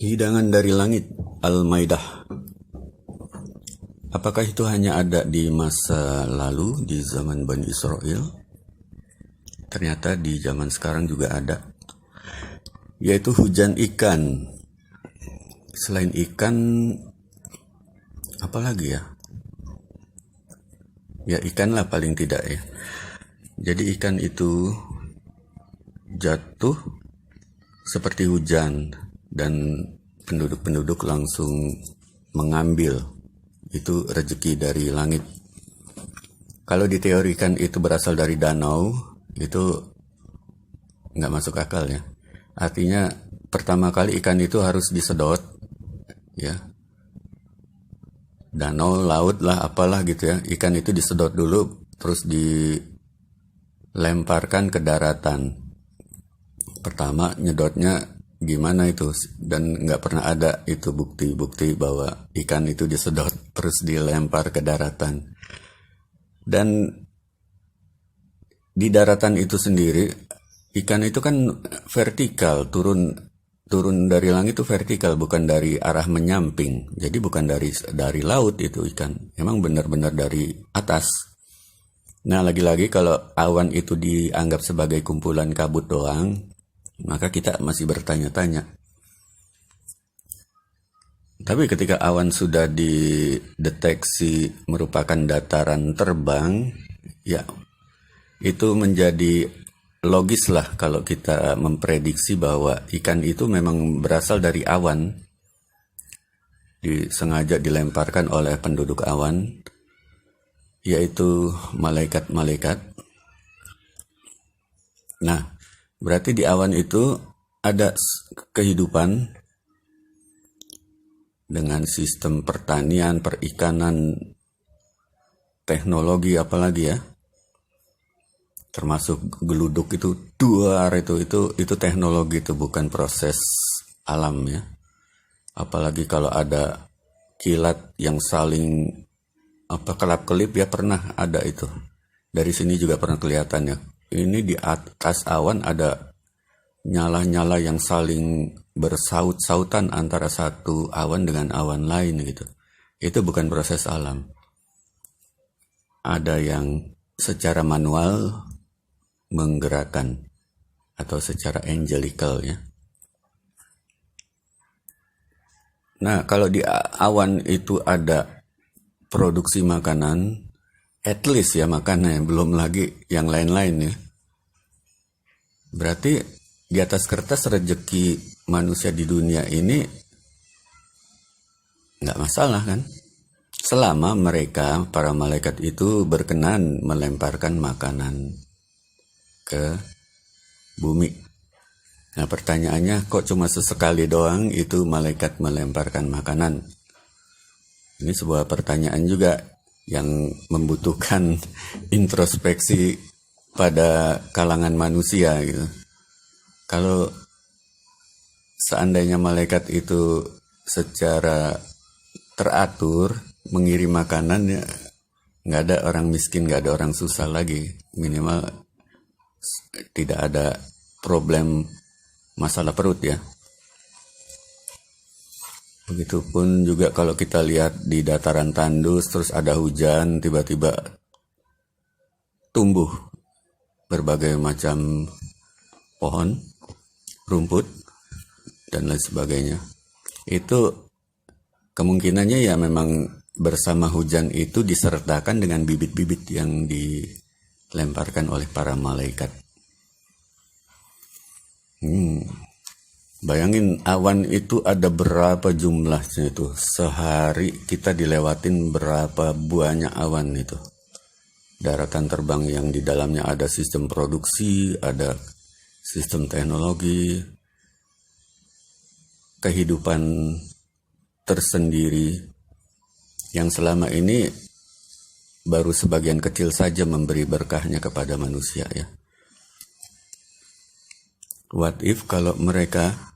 Hidangan dari langit, Al-Maidah. Apakah itu hanya ada di masa lalu, di zaman Bani Israel? Ternyata di zaman sekarang juga ada, yaitu hujan ikan. Selain ikan, apa lagi ya? Ya ikan lah paling tidak ya. Jadi ikan itu jatuh seperti hujan dan penduduk-penduduk langsung mengambil. Itu rezeki dari langit. Kalau diteorikan itu berasal dari danau, itu nggak masuk akal ya. Artinya pertama kali ikan itu harus disedot, ya. Danau, laut lah, apalah gitu ya. Ikan itu disedot dulu, terus dilemparkan ke daratan. Pertama nyedotnya gimana itu, dan nggak pernah ada itu bukti-bukti bahwa ikan itu disedot terus dilempar ke daratan. Dan di daratan itu sendiri ikan itu kan vertikal, turun dari langit itu vertikal, bukan dari arah menyamping. Jadi bukan dari laut itu ikan, emang benar-benar dari atas. Nah, lagi-lagi kalau awan itu dianggap sebagai kumpulan kabut doang, maka kita masih bertanya-tanya. Tapi ketika awan sudah dideteksi merupakan dataran terbang, ya itu menjadi logis lah kalau kita memprediksi bahwa ikan itu memang berasal dari awan, disengaja dilemparkan oleh penduduk awan, yaitu malaikat-malaikat. Nah, berarti di awan itu ada kehidupan dengan sistem pertanian, perikanan, teknologi apalagi ya. Termasuk geluduk itu, duar itu teknologi, itu bukan proses alam ya. Apalagi kalau ada kilat yang saling kelap-kelip ya, pernah ada itu. Dari sini juga pernah kelihatan ya. Ini di atas awan ada nyala-nyala yang saling bersaut-sautan antara satu awan dengan awan lain gitu. Itu bukan proses alam. Ada yang secara manual menggerakkan atau secara angelical ya. Nah, kalau di awan itu ada produksi makanan, at least ya makanan, belum lagi yang lain-lain ya. Berarti di atas kertas rezeki manusia di dunia ini nggak masalah kan? Selama mereka, para malaikat itu berkenan melemparkan makanan ke bumi. Nah, pertanyaannya, kok cuma sesekali doang itu malaikat melemparkan makanan? Ini sebuah pertanyaan juga yang membutuhkan introspeksi pada kalangan manusia gitu. Kalau seandainya malaikat itu secara teratur mengirim makanan, ya nggak ada orang miskin, nggak ada orang susah lagi. Minimal tidak ada problem masalah perut ya. Begitupun juga kalau kita lihat di dataran tandus, terus ada hujan, tiba-tiba tumbuh berbagai macam pohon, rumput, dan lain sebagainya. Itu kemungkinannya ya memang bersama hujan itu disertakan dengan bibit-bibit yang dilemparkan oleh para malaikat. Bayangin awan itu ada berapa jumlahnya itu. Sehari kita dilewatin berapa banyak awan itu. Daratan terbang yang di dalamnya ada sistem produksi, ada sistem teknologi, kehidupan tersendiri yang selama ini baru sebagian kecil saja memberi berkahnya kepada manusia ya. What if kalau mereka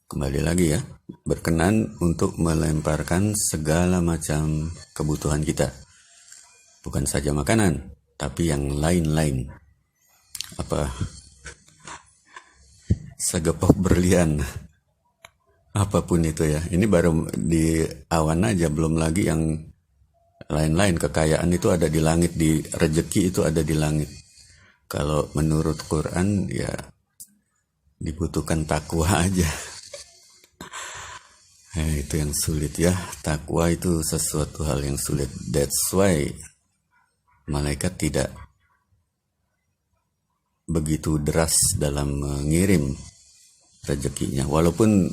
kembali lagi ya, berkenan untuk melemparkan segala macam kebutuhan kita, bukan saja makanan, tapi yang lain-lain. segepok berlian, apapun itu ya. Ini baru di awan aja, belum lagi yang lain-lain. Kekayaan itu ada di langit, di rezeki itu ada di langit. Kalau menurut Quran ya dibutuhkan takwa aja. Itu yang sulit ya. Takwa itu sesuatu hal yang sulit. That's why malaikat tidak begitu deras dalam mengirim rezekinya. Walaupun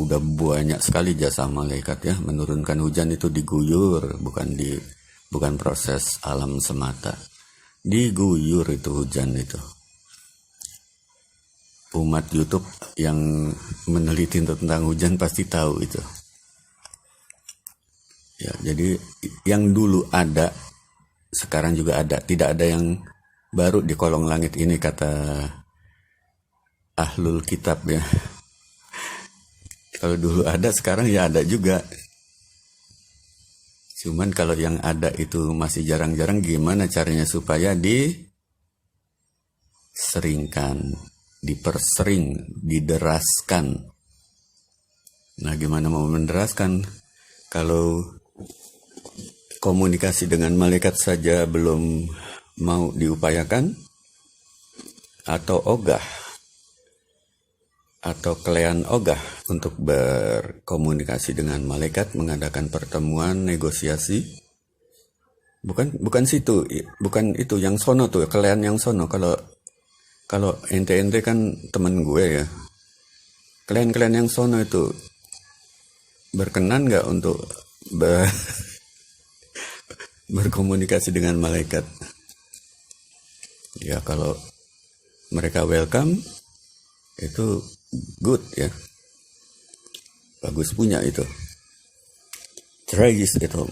udah banyak sekali jasa malaikat ya, menurunkan hujan itu diguyur, bukan proses alam semata. Diguyur itu hujan itu. Umat YouTube yang meneliti tentang hujan pasti tahu itu. Ya, jadi yang dulu ada sekarang juga ada. Tidak ada yang baru di kolong langit ini, kata ahlul kitab ya. Kalau dulu ada, sekarang ya ada juga. Cuman kalau yang ada itu masih jarang-jarang, gimana caranya supaya diseringkan, dipersering, dideraskan. Nah, gimana mau menderaskan kalau komunikasi dengan malaikat saja belum mau diupayakan, atau ogah atau kalian ogah untuk berkomunikasi dengan malaikat, mengadakan pertemuan, negosiasi. Bukan situ, bukan itu yang sono tuh, kalian yang sono. Kalau ente kan temen gue ya, kalian yang sono itu berkenan nggak untuk berkomunikasi dengan malaikat? Ya kalau mereka welcome, itu good ya, bagus punya itu. Tragis itu